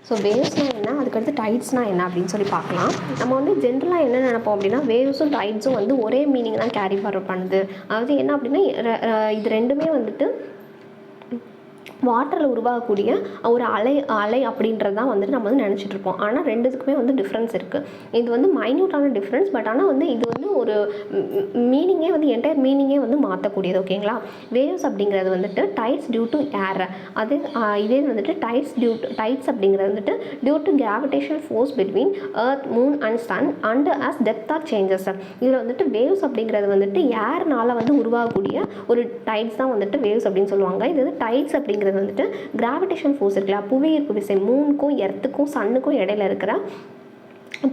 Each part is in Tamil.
ஸோ வேவ்ஸ்னால் என்ன, அதுக்கடுத்து டைட்ஸ்னால் என்ன அப்படின்னு சொல்லி பார்க்கலாம். நம்ம வந்து ஜென்ரலாக என்ன நினைப்போம் அப்படின்னா வேவ்ஸும் டைட்ஸும் வந்து ஒரே மீனிங் தான் கேரி ஃபார்வர்ட் பண்ணுது. அதாவது என்ன அப்படின்னா இது ரெண்டுமே வந்துட்டு வாட்டரில் உருவாகக்கூடிய ஒரு அலை அப்படின்றது தான் வந்துட்டு நம்ம வந்து நினச்சிட்ருப்போம். ஆனால் ரெண்டுத்துக்குமே வந்து டிஃப்ரென்ஸ் இருக்குது. இது வந்து மைன்யூட்டான டிஃப்ரென்ஸ், பட் ஆனால் வந்து இது வந்து ஒரு மீனிங்கே வந்து என்டையர் மீனிங்கே வந்து மாற்றக்கூடியது. ஓகேங்களா. வேவ்ஸ் அப்படிங்கிறது வந்துட்டு டைட்ஸ் டியூ டு ஏர், இதே வந்துட்டு டைட்ஸ் அப்படிங்கிறது வந்துட்டு due to gravitational force between earth, moon and sun and as depth are changes. இதில் வந்துட்டு வேவ்ஸ் அப்படிங்கிறது வந்துட்டு ஏர்னால வந்து உருவாகக்கூடிய ஒரு டைட்ஸ் தான் வந்துட்டு வேவ்ஸ் அப்படின்னு சொல்லுவாங்க. இது வந்து டைட்ஸ் அப்படிங்கிறது வந்துட்டு கிராவிடேஷன் ஃபோர்ஸ் இருக்குல்ல, புவியீர்ப்பு விசை, மூணுக்கும் எர்த்துக்கும் சன்னுக்கும் இடையில இருக்கிற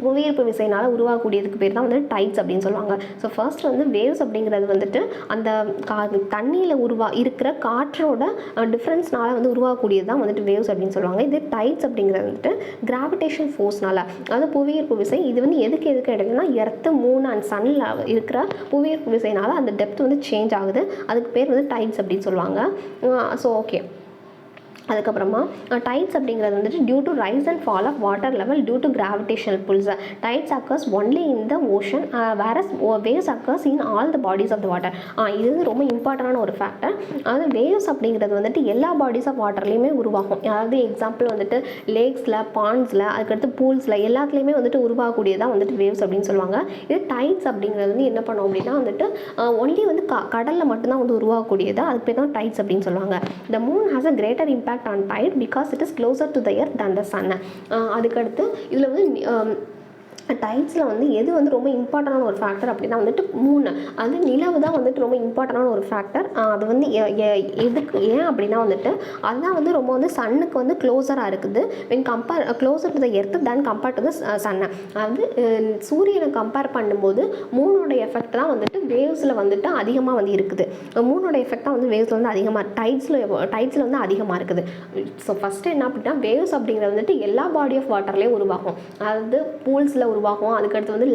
புவியீர்ப்பு விசையினால் உருவாகக்கூடியதுக்கு பேர் தான் வந்து டைட்ஸ் அப்படின்னு சொல்லுவாங்க. ஸோ ஃபர்ஸ்ட் வந்து வேவ்ஸ் அப்படிங்கிறது வந்துட்டு அந்த தண்ணியில் இருக்கிற காற்றோட டிஃப்ரென்ஸ்னால வந்து உருவாகக்கூடியது தான் வந்துட்டு வேவ்ஸ் அப்படின்னு சொல்லுவாங்க. இது டைட்ஸ் அப்படிங்கிறது வந்துட்டு கிராவிடேஷன் ஃபோர்ஸ்னால, அதாவது புவியீர்ப்பு விசை. இது வந்து எதுக்கு இடையிலனா எர்த்து, மூன் அண்ட் சன்னில் இருக்கிற புவியீர்ப்பு விசையினால அந்த டெப்த் வந்து சேஞ்ச் ஆகுது. அதுக்கு பேர் வந்து டைட்ஸ் அப்படின்னு சொல்லுவாங்க. So okay. அதுக்கப்புறமா டைட்ஸ் அப்படிங்கிறது வந்துட்டு due to rise and fall of water level due to gravitational pulls. Tides occurs only in the ocean whereas waves occurs in all the bodies of the water. இது வந்து ரொம்ப இம்பார்ட்டண்டான ஒரு ஃபேக்டர். அதாவது வேவ்ஸ் அப்படிங்கிறது வந்துட்டு எல்லா பாடிஸ் ஆஃப் வாட்டர்லேயுமே உருவாகும். அதாவது எக்ஸாம்பிள் வந்துட்டு லேக்ஸில், பாண்ட்ஸில், அதுக்கடுத்து பூல்ஸில் எல்லாத்துலேயுமே வந்துட்டு உருவாகக்கூடியதான் வந்துட்டு வேவ்ஸ் அப்படின்னு சொல்லுவாங்க. இது டைட்ஸ் அப்படிங்கிறது வந்து என்ன பண்ணும் அப்படின்னா வந்துட்டு ஒன்லி வந்து கடலில் மட்டும்தான் வந்து உருவாகக்கூடியது. அதுக்கு பேர் தான் டைட்ஸ் அப்படின்னு சொல்லுவாங்க. The moon has a greater impact on tide because it is closer to the earth than the sun. அதுக்கடுத்து இதில் வந்து டைட்ஸில் வந்து எது வந்து ரொம்ப இம்பார்ட்டண்டான ஒரு ஃபேக்டர் அப்படின்னா வந்துட்டு மூணு, அது நிலவு தான் வந்துட்டு ரொம்ப இம்பார்ட்டண்டான ஒரு ஃபேக்டர். அது வந்து எதுக்கு ஏன் அப்படின்னா வந்துட்டு அதுதான் வந்து ரொம்ப வந்து சன்னுக்கு வந்து க்ளோஸராக இருக்குது. When closer to the earth then compare to the சன்னை. அதாவது சூரியனை கம்பேர் பண்ணும்போது மூணோட எஃபெக்ட் தான் வந்துட்டு வேவ்ஸில் வந்துட்டு அதிகமாக வந்து இருக்குது. மூணோட எஃபெக்ட் தான் வந்து வேவ்ஸில் வந்து அதிகமாக டைட்ஸில் வந்து அதிகமாக இருக்குது. ஸோ ஃபஸ்ட்டு என்ன அப்படின்னா வேவ்ஸ் அப்படிங்கிறது வந்துட்டு எல்லா பாடி ஆஃப் வாட்டர்லேயும் உருவாகும். அதாவது பூல்ஸில் உருவாகும், அதுக்கடுத்து வந்து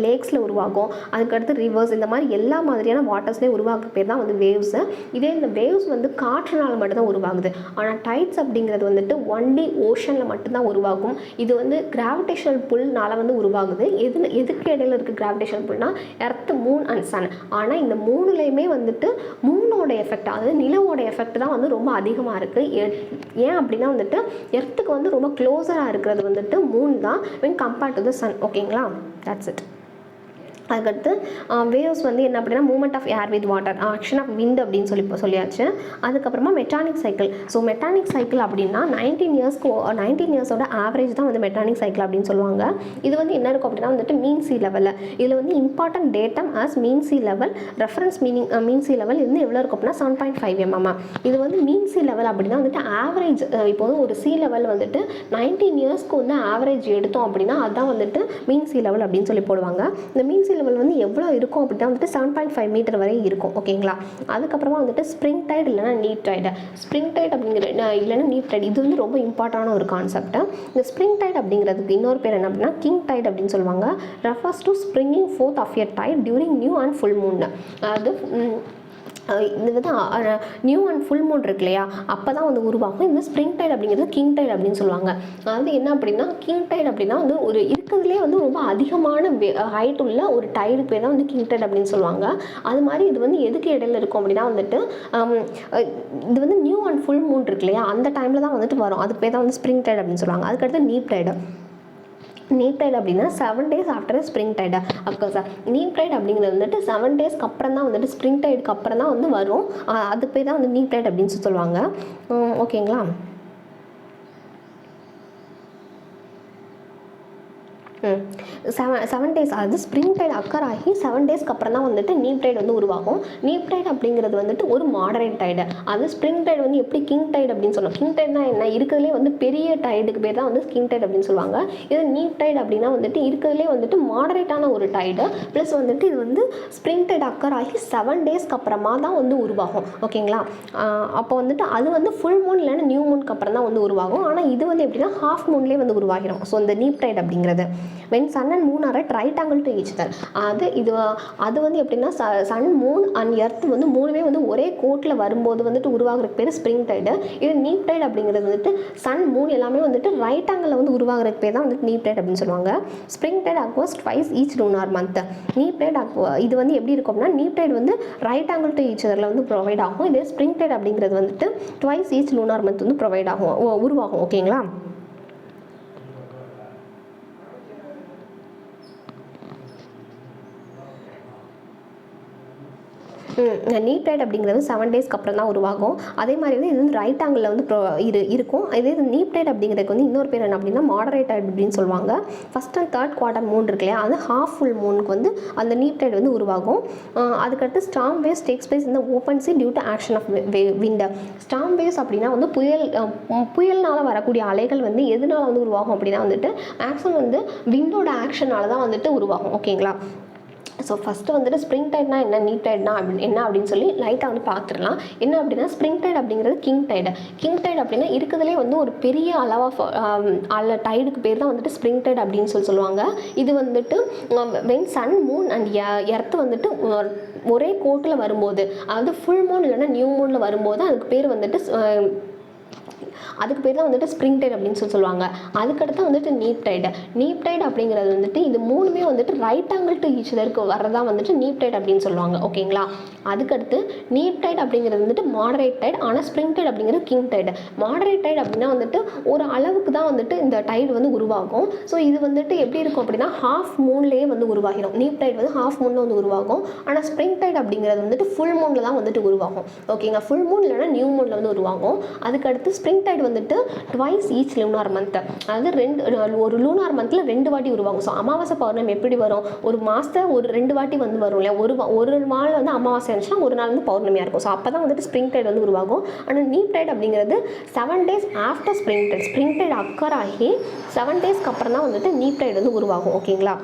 லேக்ஸில் உருவாகும், அதுக்கடுத்து ரிவர்ஸ், இந்த மாதிரி எல்லா மாதிரியான வாட்டர்ஸ்லேயே உருவாக்க பேர் தான் வந்து வேவ்ஸு. இதே இந்த வேவ்ஸ் வந்து காற்றுனால் மட்டும்தான் உருவாகுது. ஆனால் டைட்ஸ் அப்படிங்கிறது வந்துட்டு ஒன்லி ஓஷனில் மட்டும்தான் உருவாகும். இது வந்து கிராவிடேஷனல் புல்னால் வந்து உருவாகுது. எதுக்கு இடையில இருக்குது கிராவிடேஷனல் புல்னா எர்த், மூன் அண்ட் சன். ஆனால் இந்த மூணுலேயுமே வந்துட்டு மூணோட எஃபெக்ட், அதாவது நிலவோட எஃபெக்ட் தான் வந்து ரொம்ப அதிகமாக இருக்குது. ஏன் அப்படின்னா வந்துட்டு எர்த்துக்கு வந்து ரொம்ப க்ளோஸராக இருக்கிறது வந்துட்டு மூன் தான் when compared to the sun. ஓகேங்களா, that's it. அதுக்கடுத்து வேவ்ஸ் வந்து என்ன அப்படின்னா movement of air with water, action of wind அப்படின்னு சொல்லியாச்சு. அதுக்கப்புறமா Metonic cycle. So Metonic cycle அப்படின்னா 19 இயர்ஸோட ஆவரேஜ் தான் வந்து மெட்டானிக் சைக்கிள் அப்படின்னு சொல்லுவாங்க. இது வந்து என்ன இருக்கும் அப்படின்னா வந்துட்டு மீன் சி லெவலில். இதில் வந்து இம்பார்ட்டன்ட் டேட்டம் ஆஸ் மீன் சி லெவல், ரெஃபரன்ஸ் மீன் சி லெவல் இது வந்து எவ்வளோ இருக்கும் அப்படின்னா 7.5 mm. இது வந்து மீன் சி லெவல் அப்படின்னா வந்துட்டு ஆவரேஜ். இப்போ வந்து ஒரு சி லெவல் வந்துட்டு 19 இயர்ஸ்க்கு வந்து ஆவரேஜ் எடுத்தோம் அப்படின்னா அதுதான் வந்துட்டு மீன் சி லெவல் அப்படின்னு சொல்லி போடுவாங்க. இந்த மீன் சி லெவல் வந்து எவ்வளோ இருக்கும் அப்படின்னா வந்துட்டு 7.5 மீட்டர் வரை இருக்கும். ஓகேங்களா. அதுக்கப்புறமா வந்துட்டு ஸ்ப்ரிங் டைட் இல்லைனா நீட் டைட். ஸ்ப்ரிங் டைட் அப்படிங்கிற இல்லைனா நீட் டைட் இது வந்து ரொம்ப இம்பார்ட்டண்டான ஒரு கான்செப்ட். இந்த ஸ்ப்ரிங் டைட் அப்படிங்கிறதுக்கு இன்னொரு பேர் என்ன அப்படின்னா கிங் டைட் அப்படின்னு சொல்லுவாங்க. Refers to springing forth of a tide during new and full moon. அதாவது இது வந்து நியூ அண்ட் ஃபுல் மூன் இருக்கு இல்லையா, அப்போ தான் வந்து உருவாகும். இந்த ஸ்ப்ரிங் டைட் அப்படிங்கிறது கிங் டைட் அப்படின்னு சொல்லுவாங்க. அதாவது என்ன அப்படின்னா கிங் டைட் அப்படின்னா வந்து ஒரு இருக்கிறதுலே வந்து ரொம்ப அதிகமான ஹைட் உள்ள ஒரு டைடு பேர் தான் வந்து கிங் டைட் அப்படின்னு சொல்லுவாங்க. அது மாதிரி இது வந்து எதுக்கு இடையில இருக்கும் அப்படின்னா வந்துட்டு இது வந்து நியூ அண்ட் ஃபுல் மூன் இருக்கு இல்லையா, அந்த டைமில் தான் வந்துட்டு வரும். அதுக்கு பேர் தான் வந்து ஸ்ப்ரிங் டைட் அப்படின்னு சொல்லுவாங்க. அதுக்கடுத்து நீப் டைடு. நீப் டைட் அப்படின்னா 7 days after spring tide occurs. Neap tide அப்படிங்கிறது வந்துட்டு 7 daysக்கு அப்புறம் தான் வந்துட்டு ஸ்ப்ரிங் டைடுக்கு அப்புறம் தான் வந்து வரும். அது பேர் தான் வந்து நீப் டைட் அப்படின்னு சொல்லுவாங்க. ஓகேங்களா. 7 days, அதாவது ஸ்ப்ரிங் டைட் அக்கர் ஆகி 7 daysக்கு அப்புறம் தான் வந்துட்டு நீப் டைட் வந்து உருவாகும். நீப் டைட் அப்படிங்கிறது வந்துட்டு ஒரு மாடரேட் டைடு. அது ஸ்ப்ரிங் டைட் வந்து எப்படி கிங் டைட் அப்படின்னு சொன்னோம். கிங் டைட்னா என்ன, இருக்கிறதுலே வந்து பெரிய டைடுக்கு பேர் தான் வந்து கிங் டைட் அப்படின்னு சொல்லுவாங்க. இது நீப் டைட் அப்படின்னா வந்துட்டு இருக்கிறதுலே வந்துட்டு மாடரேட்டான ஒரு டைடு. ப்ளஸ் வந்துட்டு இது வந்து ஸ்ப்ரிங் டைட் அக்கர் ஆகி 7 daysக்கு அப்புறமா தான் வந்து உருவாகும். ஓகேங்களா. அப்போ வந்துட்டு அது வந்து ஃபுல் மூன் இல்லைன்னா நியூ மூனுக்கு அப்புறம் தான் வந்து உருவாகும். ஆனால் இது வந்து எப்படின்னா ஹாஃப் மூன்லேயே வந்து உருவாகிடும். ஸோ இந்த நீப் டைட் அப்படிங்கிறது when sun and moon are at right angle to each other. அது வந்து எப்படின்னா சன் மூன் அண்ட் எர்த் வந்து மூணுமே வந்து ஒரே கோட்டில் வரும்போது வந்துட்டு உருவாகிறதுக்கு பேர் ஸ்ப்ரிங் டைடு. இது நீப் டைட் அப்படிங்கிறது வந்துட்டு சன் மூன் எல்லாமே வந்துட்டு ரைட் ஆங்கிளில் வந்து உருவாகிறதுக்கு பேர் தான் வந்துட்டு நீப் டைட் அப்படின்னு சொல்லுவாங்க. Spring tide occurs twice each lunar month. Neap tide இது வந்து எப்படி இருக்கும் அப்படின்னா நீப் டைட் வந்து ரைட் ஆங்கிள் டு ஈச் அதரில் வந்து ப்ரொவைட் ஆகும். இதே ஸ்ப்ரிங் டைட் அப்படிங்கிறது வந்துட்டு ட்வைஸ் ஈச் லூனார் மந்த் வந்து ப்ரொவைட் ஆகும், உருவாகும். ஓகேங்களா? நீப் டைட் அப்படிங்கிறது 7 டேஸ்க்கு அப்புறம் தான் உருவாகும். அதே மாதிரி வந்து இது வந்து ரைட் ஆங்கிளில் வந்து இருக்கும். இதே நீப் டைட் அப்படிங்கிறதுக்கு வந்து இன்னொரு பேர் என்ன அப்படின்னா மாடரேட் டைட் அப்படின்னு சொல்லுவாங்க. First and third quarter Moon இருக்கு இல்லையா, அது ஹாஃப் ஃபுல் மூனுக்கு வந்து அந்த நீப் டைட் வந்து உருவாகும். அதுக்கடுத்து ஸ்டார்ம் வேவ்ஸ் டேக்ஸ் பிளேஸ் இந்த open sea due to action of wind. Storm waves அப்படின்னா வந்து புயல்னால வரக்கூடிய அலைகள் வந்து எதனால வந்து உருவாகும் அப்படின்னா வந்துட்டு மேக்ஸிமம் வந்து விண்டோட ஆக்ஷனால தான் வந்துட்டு உருவாகும். ஓகேங்களா? ஸோ ஃபஸ்ட்டு வந்துட்டு ஸ்ப்ரிங் டைட்னா என்ன, நீப் டைட்னா என்ன அப்படின்னு சொல்லி லைட்டாக வந்து பார்த்துடலாம். என்ன அப்படின்னா ஸ்ப்ரிங் டைட் அப்படிங்கிறது கிங் டைடு. கிங் டைட் அப்படின்னா இருக்கிறதுலே வந்து ஒரு பெரிய அளவாக டைடுக்கு பேர் தான் வந்துட்டு ஸ்ப்ரிங் டைட் அப்படின்னு சொல்லுவாங்க. இது வந்துட்டு when sun moon and earth வந்துட்டு ஒரே கோட்டில் வரும்போது, அதாவது ஃபுல் மூன் இல்லைன்னா நியூ மூனில் வரும்போது அதுக்கு பேர் வந்துட்டு தான் வந்துட்டு ஸ்ப்ரிங் டைட் அப்படின்னு சொல்லுவாங்க. அதுக்கடுத்து வந்துட்டு நீப் டைடு. நீப் டைட் அப்படிங்கிறது வந்துட்டு இது மூணுமே வந்துட்டு ரைட் ஆங்கிள் டு ஈச் அதருக்கு வரதா வந்துட்டு நீப் டைட் அப்படின்னு சொல்லுவாங்க. ஓகேங்களா? அதுக்கடுத்து நீப் டைட் அப்படிங்கிறது வந்துட்டு மாடரேட் டைட், ஆனால் ஸ்ப்ரிங் டைட் அப்படிங்கிறது கிங் டைடு. மாடரேட் டைட் அப்படின்னா வந்துட்டு ஒரு அளவுக்கு தான் வந்துட்டு இந்த டைடு வந்து உருவாகும். ஸோ இது வந்துட்டு எப்படி இருக்கும் அப்படின்னா ஹாஃப் மூன்லேயே வந்து உருவாகிடும். நீப் டைட் வந்து ஹாஃப் மூனில் வந்து உருவாகும். ஆனால் ஸ்ப்ரிங் டைட் அப்படிங்கிறது வந்துட்டு ஃபுல் மூனில் தான் வந்துட்டு உருவாகும். ஓகேங்களா? ஃபுல் மூன் இல்லைனா நியூ மூனில் வந்து உருவாகும். அதுக்கடுத்து ஸ்ப்ரிங் டைட் வந்துட்டு ட்வைஸ் ஈச் லூனார் மந்த், அதாவது ஒரு லூனார் மந்தில் 2 வாட்டி உருவாகும். ஸோ அமாவாசை பௌர்ணமி எப்படி வரும், ஒரு மாதத்தை ஒரு 2 வாட்டி வந்து வரும் இல்லையா, ஒரு நாள் வந்து அமாவாசை இருந்துச்சுன்னா ஒரு நாள் வந்து பௌர்ணமியாக இருக்கும். ஸோ அப்போ தான் வந்துட்டு ஸ்ப்ரிங் டைட் வந்து உருவாகும். ஆனால் நீப் டைட் அப்படிங்கிறது 7 days after spring tide occur ஆகி 7 டேஸ்க்கு அப்புறம் தான் வந்துட்டு நீப் டைட் வந்து உருவாகும். ஓகேங்களா?